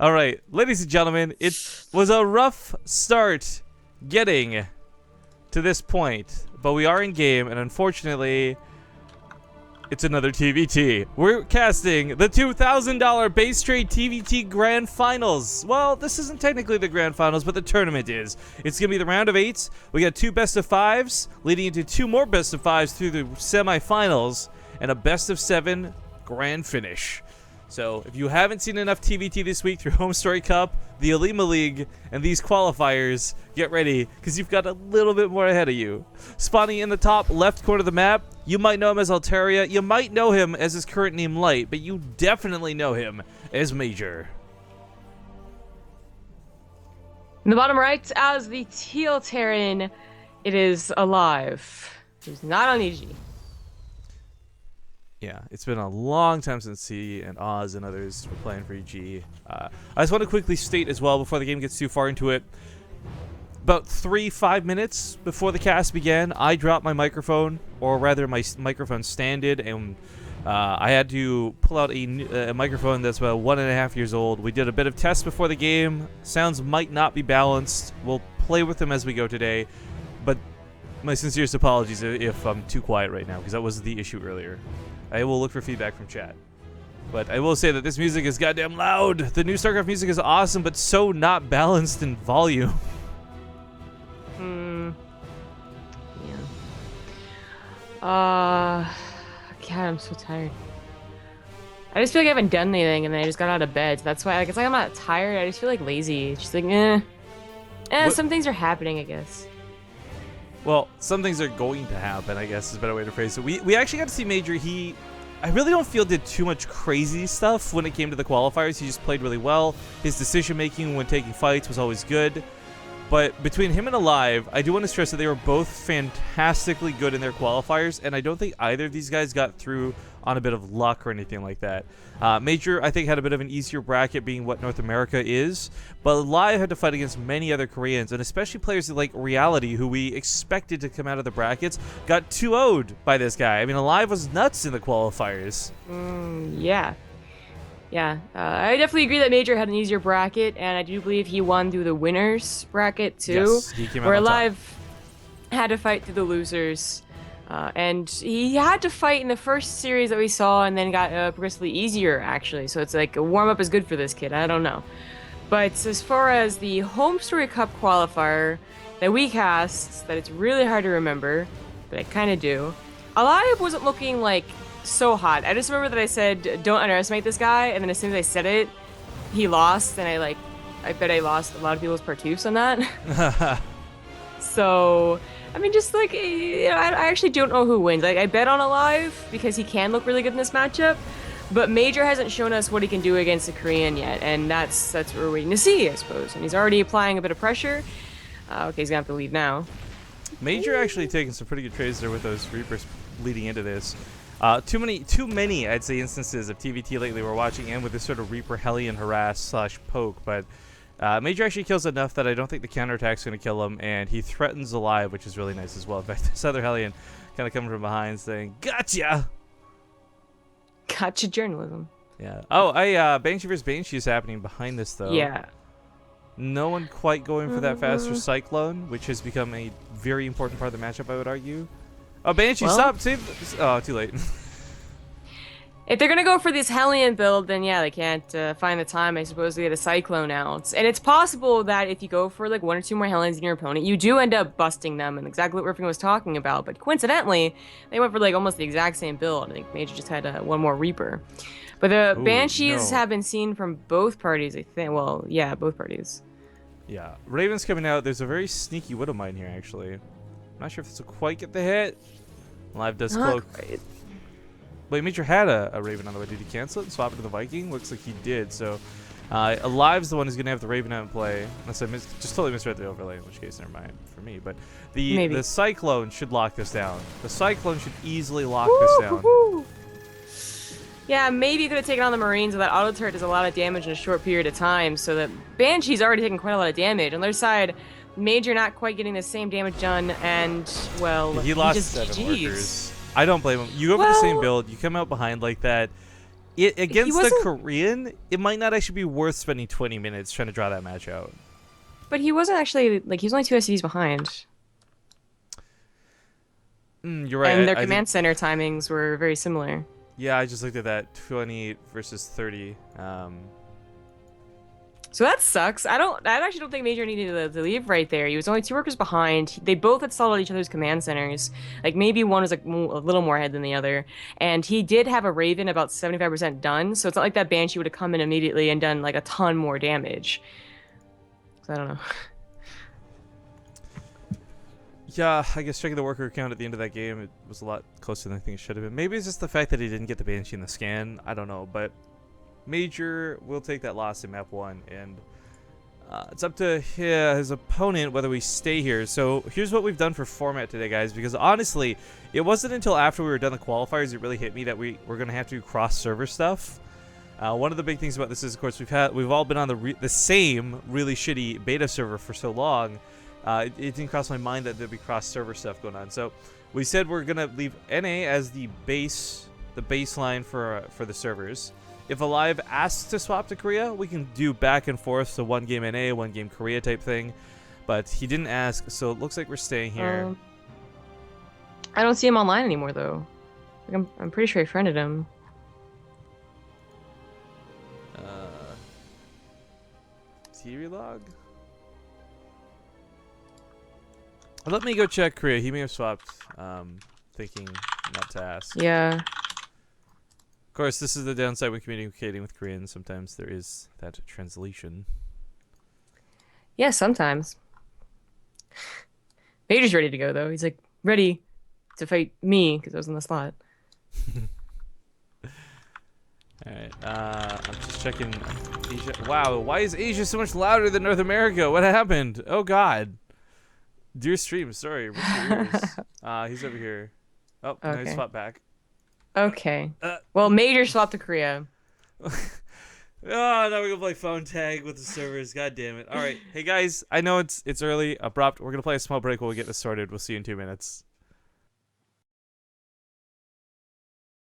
All right, ladies and gentlemen, it was a rough start getting to this point, but we are in game, and unfortunately, it's another TvT. We're casting the $2,000 Base Trade TvT Grand Finals. Well, this isn't technically the Grand Finals, but the tournament is. It's going to be the round of 8s. We got 2 best of 5s, leading into 2 more best of 5s through the semifinals, and a best of 7 grand finish. So, if you haven't seen enough TvT this week through Home Story Cup, the Alima League, and these qualifiers, get ready, because you've got a little bit more ahead of you. Spawning in the top left corner of the map, you might know him as Altaria, you might know him as his current name Light, but you definitely know him as Major. In the bottom right, as the Teal Terran, it is aLive, who's not on EG. Yeah, it's been a long time since he and Oz and others were playing for EG. I just want to quickly state as well, before the game gets too far into it, about 3-5 minutes before the cast began, I dropped my microphone, or rather my microphone stand did, and I had to pull out a microphone that's about 1.5 years old. We did a bit of tests before the game. Sounds might not be balanced. We'll play with them as we go today, but my sincerest apologies if I'm too quiet right now, because that was the issue earlier. I will look for feedback from chat. But I will say that this music is goddamn loud. The new StarCraft music is awesome, but so not balanced in volume. Yeah. God, I'm so tired. I just feel like I haven't done anything, and then I just got out of bed. So that's why, like, it's like I'm not tired. I just feel like lazy. It's just like, some things are happening, I guess. Well, some things are going to happen, I guess is a better way to phrase it. We actually got to see Major. I really don't feel did too much crazy stuff when it came to the qualifiers. He just played really well. His decision-making when taking fights was always good. But between him and aLive, I do want to stress that they were both fantastically good in their qualifiers, and I don't think either of these guys got through on a bit of luck or anything like that. Major, I think, had a bit of an easier bracket being what North America is, but aLive had to fight against many other Koreans, and especially players like Reality, who we expected to come out of the brackets, got 2-0'd by this guy. I mean, aLive was nuts in the qualifiers. Yeah. Yeah, I definitely agree that Major had an easier bracket, and I do believe he won through the winners bracket too. Yes, he came out where on top. aLive had to fight through the losers, and he had to fight in the first series that we saw, and then got progressively easier actually. So it's like a warm up is good for this kid. I don't know, but as far as the Home Story Cup qualifier that we cast, that it's really hard to remember, but I kind of do. aLive wasn't looking like so hot. I just remember that I said, don't underestimate this guy, and then as soon as I said it, he lost, and I bet I lost a lot of people's partoufs on that. So, I mean, just like, you know, I actually don't know who wins. Like, I bet on aLive, because he can look really good in this matchup, but Major hasn't shown us what he can do against the Korean yet, and that's what we're waiting to see, I suppose. And he's already applying a bit of pressure. Okay, he's gonna have to leave now. Major actually taking some pretty good trades there with those Reapers leading into this. Too many, I'd say, instances of TvT lately we're watching, and with this sort of Reaper Hellion harass / poke, but Major actually kills enough that I don't think the counterattack's going to kill him, and he threatens aLive, which is really nice as well. In fact, this other Hellion kind of coming from behind saying, "Gotcha!" Gotcha journalism. Yeah. Oh, Banshee vs. Banshee is happening behind this, though. Yeah. No one quite going for that faster Cyclone, which has become a very important part of the matchup, I would argue. Oh, Banshee, stop! Save! Oh, too late. If they're gonna go for this Hellion build, then yeah, they can't find the time, I suppose, to get a Cyclone out. And it's possible that if you go for like 1 or 2 more Hellions in your opponent, you do end up busting them, and exactly what Riffing was talking about. But coincidentally, they went for like almost the exact same build. I think Major just had 1 more Reaper. But the Banshees have been seen from both parties, I think. Well, yeah, both parties. Yeah, Raven's coming out. There's a very sneaky Widowmine here, actually. I'm not sure if this will quite get the hit. aLive does cloak. Wait, Major had a Raven on the way. Did he cancel it and swap it to the Viking? Looks like he did. So, aLive's the one who's going to have the Raven out in play. Unless I just totally misread the overlay, in which case, never mind for me. But the Cyclone should lock this down. The Cyclone should easily lock this down. Yeah, maybe you could have taken on the Marines, but that auto turret does a lot of damage in a short period of time. So the Banshee's already taken quite a lot of damage. On their side, Major not quite getting the same damage done, and, well, he lost just 7 GGs. workers. I don't blame him. You go for the same build, you come out behind like that, Against the wasn't- Korean, it might not actually be worth spending 20 minutes trying to draw that match out. But he wasn't actually like he was only 2 SCDs behind, You're right. and their I command did, center timings were very similar. yeah, I just looked at that 20 versus 30. So that sucks. I actually don't think Major needed to leave right there. He was only 2 workers behind. They both had stalled each other's command centers. Like maybe one was like a little more ahead than the other. And he did have a Raven about 75% done. So it's not like that Banshee would have come in immediately and done like a ton more damage. So I don't know. Yeah, I guess checking the worker count at the end of that game, it was a lot closer than I think it should have been. Maybe it's just the fact that he didn't get the Banshee in the scan. I don't know, but Major will take that loss in map 1, and it's up to his opponent whether we stay here. So here's what we've done for format today, guys, because honestly, it wasn't until after we were done the qualifiers it really hit me that we're going to have to do cross-server stuff. One of the big things about this is, of course, we've all been on the same really shitty beta server for so long. It didn't cross my mind that there'd be cross-server stuff going on. So we said we're going to leave NA as the baseline for the servers. If aLive asks to swap to Korea, we can do back and forth, so 1 game NA, 1 game Korea type thing. But he didn't ask, so it looks like we're staying here. I don't see him online anymore though. Like, I'm pretty sure I friended him. TV log? Let me go check Korea. He may have swapped, thinking not to ask. Yeah. Of course, this is the downside when communicating with Koreans. Sometimes there is that translation. Yeah, sometimes. Major's ready to go though. He's like ready to fight me because I was in the slot. Alright, I'm just checking Asia. Wow, why is Asia so much louder than North America? What happened? Oh god. Dear stream, sorry. What's your ears? He's over here. Oh, no, he's Okay. swapped back. Okay. Well, Major swapped to Korea. Oh, now we're gonna play phone tag with the servers. God damn it. Alright, hey guys, I know it's early, abrupt. We're gonna play a small break while we get this sorted. We'll see you in 2 minutes.